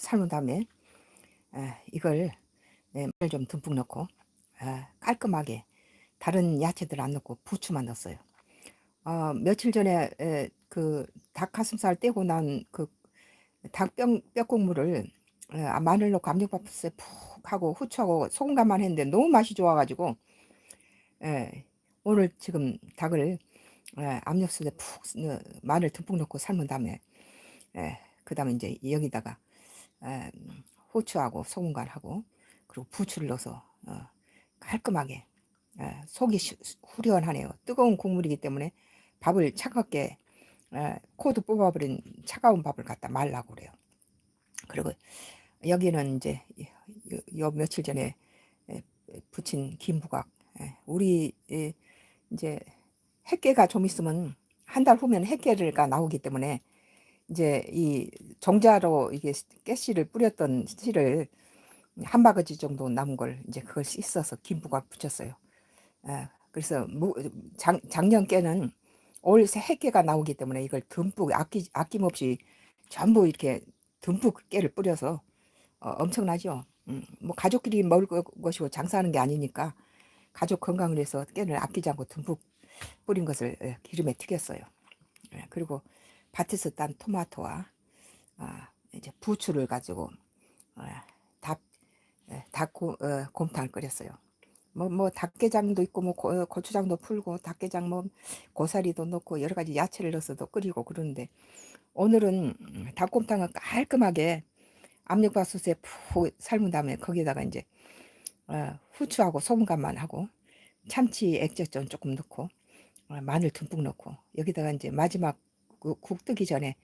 삶은 다음에 이걸 마늘 좀 듬뿍 넣고 깔끔하게 다른 야채들 안 넣고 부추만 넣었어요. 며칠 전에 그 닭가슴살 떼고 난 그 닭뼈국물을 마늘 넣고 압력밥솥에 푹 하고 후추하고 소금간만 했는데 너무 맛이 좋아가지고 오늘 지금 닭을 압력솥에 푹 마늘 듬뿍 넣고 삶은 다음에 그 다음에 이제 여기다가 에, 후추하고 소금간하고 그리고 부추를 넣어서 깔끔하게 속이 후련하네요. 뜨거운 국물이기 때문에 밥을 차갑게 코도 뽑아버린 차가운 밥을 갖다 말라고 그래요. 그리고 여기는 이제 요 며칠 전에 부친 김부각 우리 이제 햇개가 좀 있으면 한 달 후면 햇개가 나오기 때문에 이제 이 정자로 이게 깨씨를 뿌렸던 씨를 한 바가지 정도 남은 걸 이제 그걸 씻어서 김부각 붙였어요. 그래서 작년 깨는 올 새해깨가 나오기 때문에 이걸 듬뿍 아낌없이 전부 이렇게 듬뿍 깨를 뿌려서 엄청나죠. 뭐 가족끼리 먹을 것이고 장사하는 게 아니니까 가족 건강을 위해서 깨를 아끼지 않고 듬뿍 뿌린 것을 기름에 튀겼어요. 그리고 밭에서 딴 토마토와 이제 부추를 가지고 어, 곰탕을 끓였어요. 뭐 닭게장도 있고 뭐 고추장도 풀고 닭게장 뭐 고사리도 넣고 여러 가지 야채를 넣어서도 끓이고 그러는데 오늘은 닭곰탕을 깔끔하게 압력밥솥에 푹 삶은 다음에 거기다가 이제 후추하고 소금간만 하고 참치 액젓 조금 넣고 마늘 듬뿍 넣고 여기다가 이제 마지막 국 뜨기 전에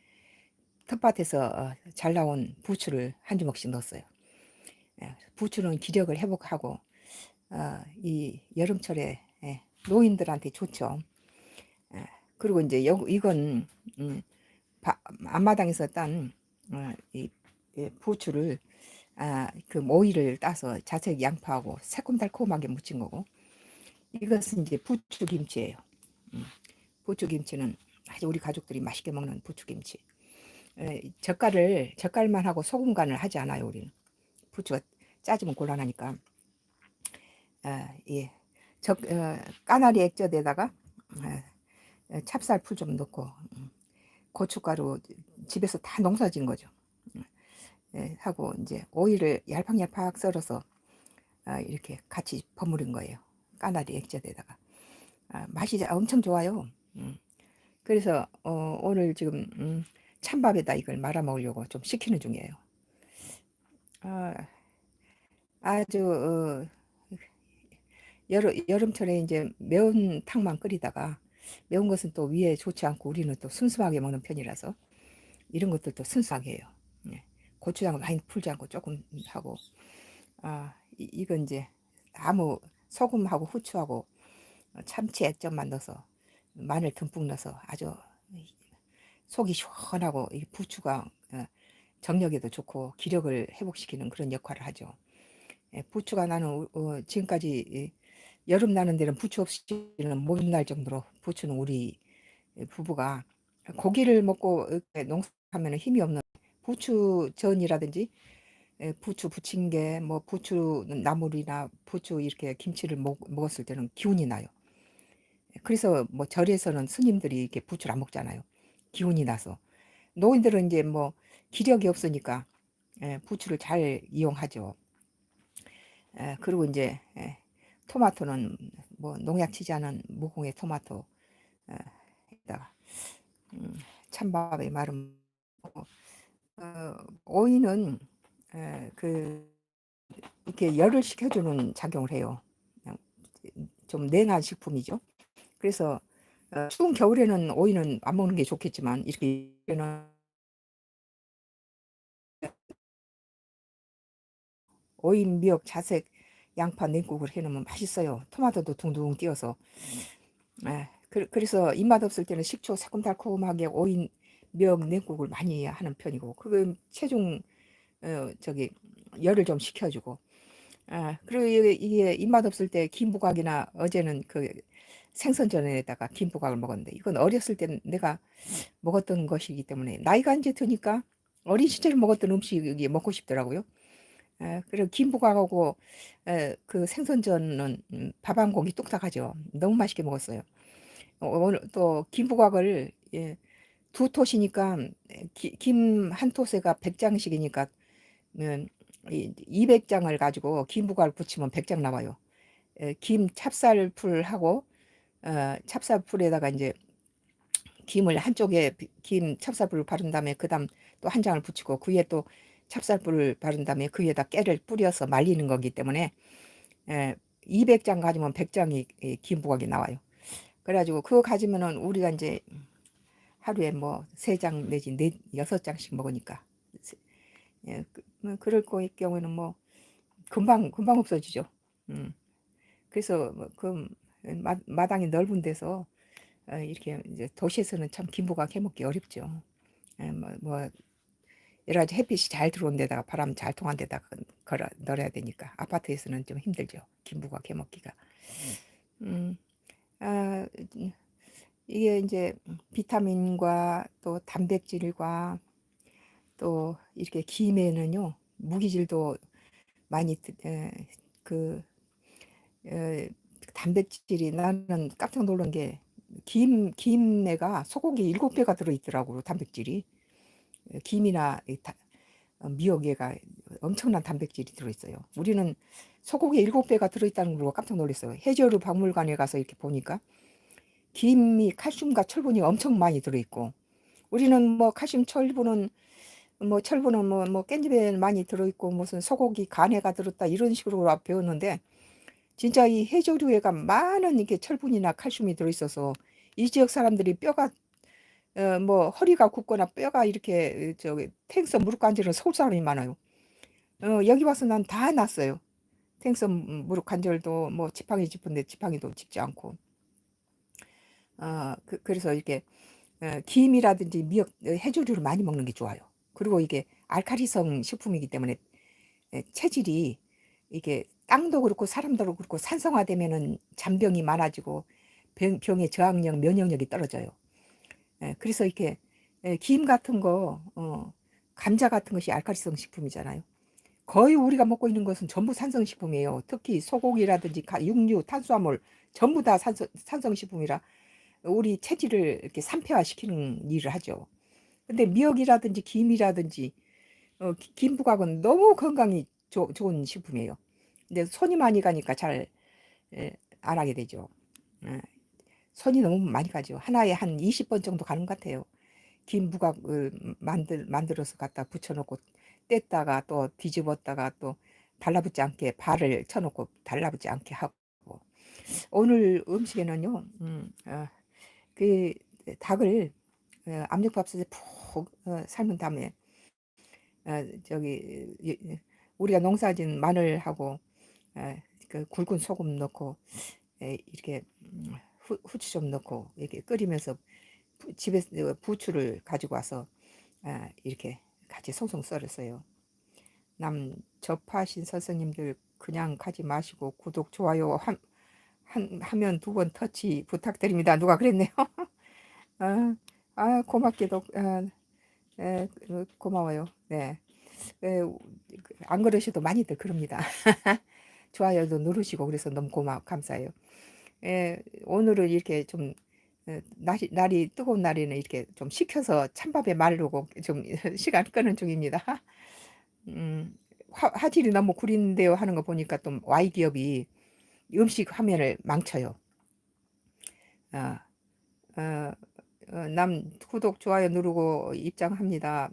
텃밭에서 잘 나온 부추를 한 주먹씩 넣었어요. 부추는 기력을 회복하고 이 여름철에 노인들한테 좋죠. 그리고 이제 이건 앞마당에서 딴 이 부추를 그 모이를 따서 자색 양파하고 새콤달콤하게 무친 거고 이것은 이제 부추김치예요. 부추김치는 아주 우리 가족들이 맛있게 먹는 부추김치. 젓갈만 하고 소금간을 하지 않아요. 우리는 부추가 짜지면 곤란하니까 예. 까나리 액젓에다가 찹쌀풀 좀 넣고 고춧가루 집에서 다 농사진 거죠. 하고 이제 오이를 얄팍얄팍 썰어서 이렇게 같이 버무린 거예요. 까나리 액젓에다가 맛이 엄청 좋아요. 그래서 오늘 지금 찬밥에다 이걸 말아 먹으려고 좀 식히는 중이에요. 아주 여름철에 이제 매운탕만 끓이다가 매운 것은 또 위에 좋지 않고 우리는 또 순수하게 먹는 편이라서 이런 것들도 순수하게 해요. 고추장을 많이 풀지 않고 조금 하고 이건 이제 아무 소금하고 후추하고 참치 액젓만 넣어서 마늘 듬뿍 넣어서 아주 속이 시원하고 이 부추가 정력에도 좋고 기력을 회복시키는 그런 역할을 하죠. 부추가 나는 지금까지 여름 나는 데는 부추 없이는 못 날 정도로 부추는 우리 부부가 고기를 먹고 이렇게 농사하면 힘이 없는 부추전이라든지 부추 부침개 뭐 부추 나물이나 부추 이렇게 김치를 먹었을 때는 기운이 나요. 그래서 뭐 절에서는 스님들이 이렇게 부추를 안 먹잖아요. 기운이 나서 노인들은 이제 뭐 기력이 없으니까 부추를 잘 이용하죠. 그리고 이제 토마토는 뭐 농약 치지 않은 무공의 토마토 에다가 찬밥에 마른 오이는 그 이렇게 열을 식혀주는 작용을 해요. 좀 냉한 식품이죠. 그래서 추운 겨울에는 오이는 안 먹는 게 좋겠지만 이렇게 오이, 미역, 자색, 양파, 냉국을 해놓으면 맛있어요. 토마토도 둥둥 띄어서. 그래서 입맛 없을 때는 식초 새콤달콤하게 오이, 미역, 냉국을 많이 하는 편이고 그건 체중 저기 열을 좀 식혀주고 그리고 이게 입맛 없을 때 김부각이나 어제는 그 생선전에다가 김부각을 먹었는데 이건 어렸을 때 내가 먹었던 것이기 때문에 나이가 이제 드니까 어린 시절에 먹었던 음식이 먹고 싶더라고요. 그리고 김부각하고 그 생선전은 밥 한 공기 뚝딱하죠. 너무 맛있게 먹었어요. 오늘 또 김부각을 두 톳이니까 김 한 톳에가 100장씩이니까 200장을 가지고 김부각을 부치면 100장 나와요. 김 찹쌀풀하고 찹쌀풀에다가 이제 김을 한쪽에 김 찹쌀풀을 바른 다음에 그다음 또 한 장을 붙이고 그 위에 또 찹쌀풀을 바른 다음에 그 위에다 깨를 뿌려서 말리는 거기 때문에 200장 가지면 100장이 김부각이 나와요. 그래가지고 그거 가지면은 우리가 이제 하루에 뭐 3장 내지 6장씩 먹으니까 그럴 거일 경우에는 뭐 금방 없어지죠. 음. 그래서 뭐그 마당이 넓은 데서 이렇게 이제 도시에서는 참 김부각 해먹기 어렵죠. 뭐 여러 가지 햇빛이 잘 들어온 데다가 바람 잘 통한 데다가 걸어 널어야 되니까 아파트에서는 좀 힘들죠. 김부각 해먹기가. 음, 아, 이게 이제 비타민과 또 단백질과 또 이렇게 김에는요 무기질도 많이 그 에, 단백질이 나는 깜짝 놀란 게 김에가 소고기 7배가 들어있더라고요 단백질이. 김이나 미역에가 엄청난 단백질이 들어있어요. 우리는 소고기 7배가 들어있다는 걸 보고 깜짝 놀랐어요. 해저류 박물관에 가서 이렇게 보니까 김이 칼슘과 철분이 엄청 많이 들어있고 우리는 뭐 칼슘 철분은 뭐 깻잎에 많이 들어있고 무슨 소고기 간에가 들었다 이런 식으로 배웠는데 진짜 이 해조류에가 많은 이게 철분이나 칼슘이 들어있어서 이 지역 사람들이 뼈가 뭐 허리가 굽거나 뼈가 이렇게 저기 탱서 무릎 관절은 서울 사람이 많아요. 여기 와서 난 다 났어요. 탱서 무릎 관절도 뭐 지팡이 짚은데 지팡이도 짚지 않고 그래서 이렇게 김이라든지 미역 해조류를 많이 먹는 게 좋아요. 그리고 이게 알칼리성 식품이기 때문에 체질이 이게 땅도 그렇고 사람도 그렇고 산성화되면은 잔병이 많아지고 병의 저항력, 면역력이 떨어져요. 그래서 이렇게 김 같은 거, 감자 같은 것이 알칼리성 식품이잖아요. 거의 우리가 먹고 있는 것은 전부 산성식품이에요. 특히 소고기라든지 육류, 탄수화물 전부 다 산성식품이라 우리 체질을 이렇게 산패화시키는 일을 하죠. 근데 미역이라든지 김이라든지 김부각은 너무 건강이 좋은 식품이에요. 근데 손이 많이 가니까 잘 안 하게 되죠. 예, 손이 너무 많이 가죠. 하나에 한 20번 정도 가는 것 같아요. 김부각을 만들어서 갖다 붙여놓고 뗐다가 또 뒤집었다가 또 달라붙지 않게 발을 쳐놓고 달라붙지 않게 하고 오늘 음식에는요 그 닭을 압력밥솥에 푹 삶은 다음에 저기 우리가 농사진 마늘하고 그 굵은 소금 넣고 이렇게 후추 좀 넣고 이렇게 끓이면서 집에서 부추를 가지고 와서 이렇게 같이 송송 썰었어요. 남 접하신 선생님들 그냥 가지 마시고 구독 좋아요 하면 2번 터치 부탁드립니다. 누가 그랬네요. 아, 고맙게도 고마워요. 네. 안 그러셔도 많이들 그럽니다. 좋아요도 누르시고 그래서 너무 감사해요. 오늘은 이렇게 좀 날이 뜨거운 날에는 이렇게 좀 식혀서 찬밥에 마르고 좀 시간 끄는 중입니다. 화질이 너무 구린데요 하는 거 보니까 또 Y기업이 음식 화면을 망쳐요. 어, 어, 남 구독 좋아요 누르고 입장합니다.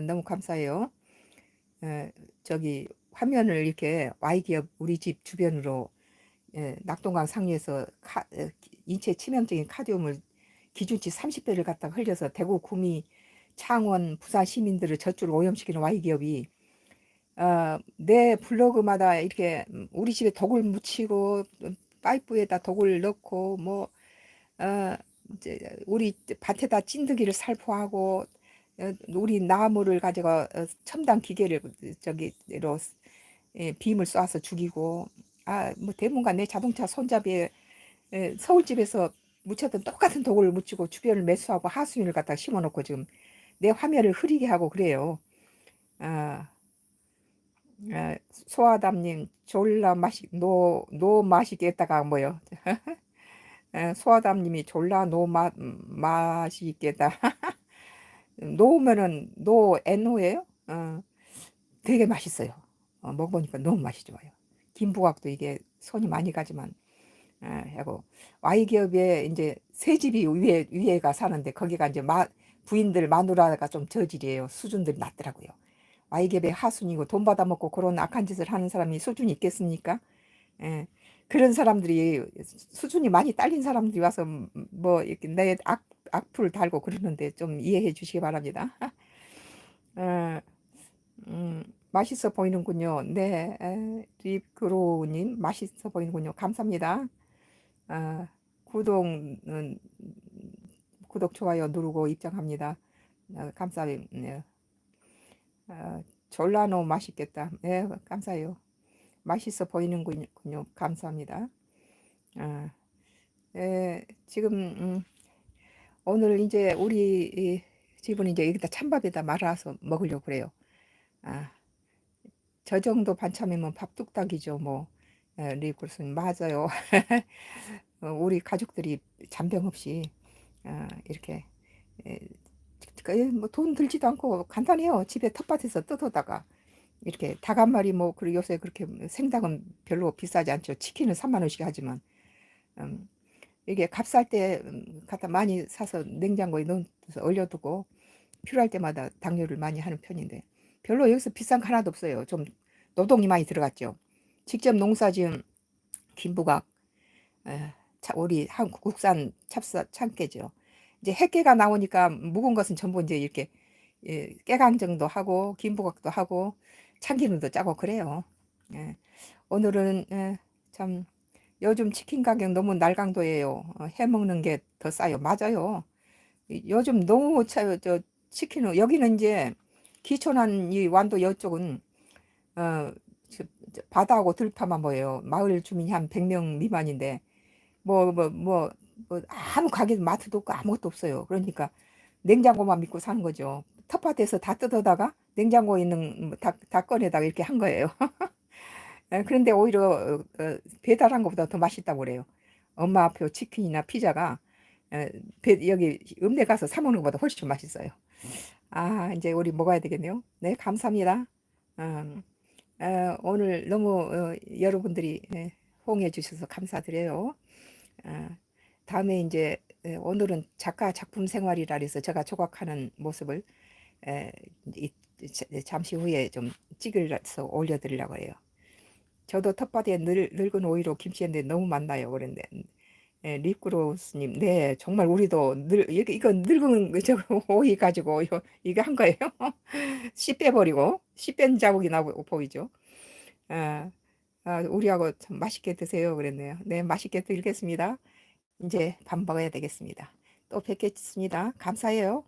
너무 감사해요. 저기 화면을 이렇게 Y기업 우리 집 주변으로 낙동강 상류에서 인체 치명적인 카디움을 기준치 30배를 갖다가 흘려서 대구, 구미, 창원, 부산 시민들을 젖줄 오염시키는 Y기업이 내 블로그마다 이렇게 우리 집에 독을 묻히고 파이프에다 독을 넣고 뭐 이제 우리 밭에다 찐득이를 살포하고 우리 나무를 가져가 첨단 기계를 저기로 빔을 쏴서 죽이고 뭐 대문간 내 자동차 손잡이에 서울집에서 묻혔던 똑같은 독을 묻히고 주변을 매수하고 하수인을 갖다 심어놓고 지금 내 화면을 흐리게 하고 그래요. 어, 소아담님 졸라 노 맛있겠다가 뭐요? 소아담님이 졸라 맛있겠다. 노면은 NO예요? 되게 맛있어요. 먹어보니까 너무 맛이 좋아요. 김부각도 이게 손이 많이 가지만, 하고 Y기업에 이제 새 집이 위에가 사는데 거기가 이제 부인들 마누라가 좀 저질이에요. 수준들이 낮더라고요. Y기업의 하순이고 돈 받아먹고 그런 악한 짓을 하는 사람이 수준이 있겠습니까? 예. 그런 사람들이 수준이 많이 딸린 사람들이 와서 뭐 이렇게 내 악플 달고 그러는데 좀 이해해 주시기 바랍니다. 어, 맛있어 보이는군요. 네, 립그로우님 맛있어 보이는군요. 감사합니다. 아, 구독은 구독 좋아요 누르고 입장합니다. 감사해요. 졸라노 맛있겠다. 네, 감사해요. 맛있어 보이는군요. 감사합니다. 아, 네, 지금 오늘 이제 우리 집은 이제 여기다 찬밥에다 말아서 먹으려고 그래요. 아, 저 정도 반찬이면 밥 뚝딱이죠, 뭐. 리콜슨 맞아요. 우리 가족들이 잔병 없이 이렇게 뭐돈 들지도 않고 간단해요. 집에 텃밭에서 뜯어다가 이렇게 닭 한 마리 뭐 그리고 요새 그렇게 생닭은 별로 비싸지 않죠. 치킨은 3만 원씩 하지만 음, 이게 값쌀 때 갖다 많이 사서 냉장고에 넣어서 얼려두고 필요할 때마다 당뇨를 많이 하는 편인데 별로 여기서 비싼 거 하나도 없어요. 좀 노동이 많이 들어갔죠. 직접 농사지은 김부각, 우리 한국 국산 참깨죠. 이제 햇깨가 나오니까 묵은 것은 전부 이제 이렇게 깨강정도 하고 김부각도 하고 참기름도 짜고 그래요. 예, 오늘은 참 요즘 치킨 가격 너무 날강도예요. 해 먹는 게 더 싸요. 맞아요. 요즘 너무 차요. 치킨은 여기는 이제 기촌한 이 완도 이쪽은 어, 바다하고 들판만 보여요. 마을 주민이 한 100명 미만인데 뭐 아무 가게도 마트도 없고 아무것도 없어요. 그러니까 냉장고만 믿고 사는 거죠. 텃밭에서 다 뜯어다가 냉장고에 있는 다 꺼내다가 이렇게 한 거예요. 그런데 오히려 배달한 것보다 더 맛있다고 그래요. 엄마 아표 치킨이나 피자가 여기 읍내 가서 사 먹는 것보다 훨씬 맛있어요. 아, 이제 우리 먹어야 되겠네요. 네, 감사합니다. 음, 오늘 너무 여러분들이 호응해 주셔서 감사드려요. 아, 다음에 이제 오늘은 작가 작품 생활이라 해서 제가 조각하는 모습을 에, 잠시 후에 좀 찍어서 올려드리려고 해요. 저도 텃밭에 늙은 오이로 김치했는데 너무 많나요? 그런데 립그로스님, 네, 정말 우리도 이거 늙은 저 오이 가지고 이거 한 거예요. 씨 빼버리고 씨 뺀 자국이 나 보이죠? 아, 우리하고 참 맛있게 드세요. 그랬네요. 네, 맛있게 드리겠습니다. 이제 밥 먹어야 되겠습니다. 또 뵙겠습니다. 감사해요.